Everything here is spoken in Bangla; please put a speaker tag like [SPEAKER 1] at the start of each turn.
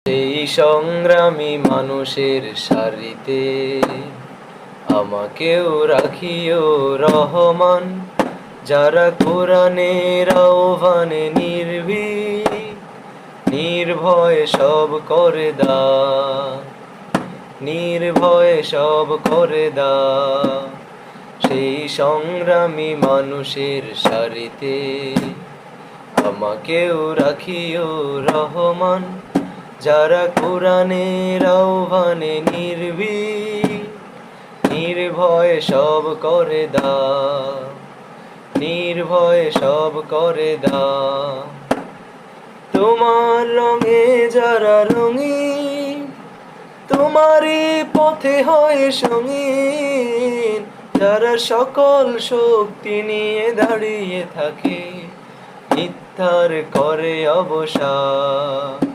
[SPEAKER 1] সেই সংগ্রামী মানুষের সারিতে আমাকেও রাখিও রহমান, যারা কোরআনের আহ্বানে নির্ভয়ে সব করে নির্ভয়ে সব করে সেই সংগ্রামী মানুষের সারিতে আমাকেও রাখিও রহমান, যারা কোরআনের আহ্বানে নির্ভয়ে সব করে নির্ভয়ে সব করে তোমার রঙে যারা রঙিন, তোমারই পথে হয় সঙ্গীন, যারা সকল শক্তি নিয়ে দাঁড়িয়ে থাকে, মিথ্যার করে অবসান।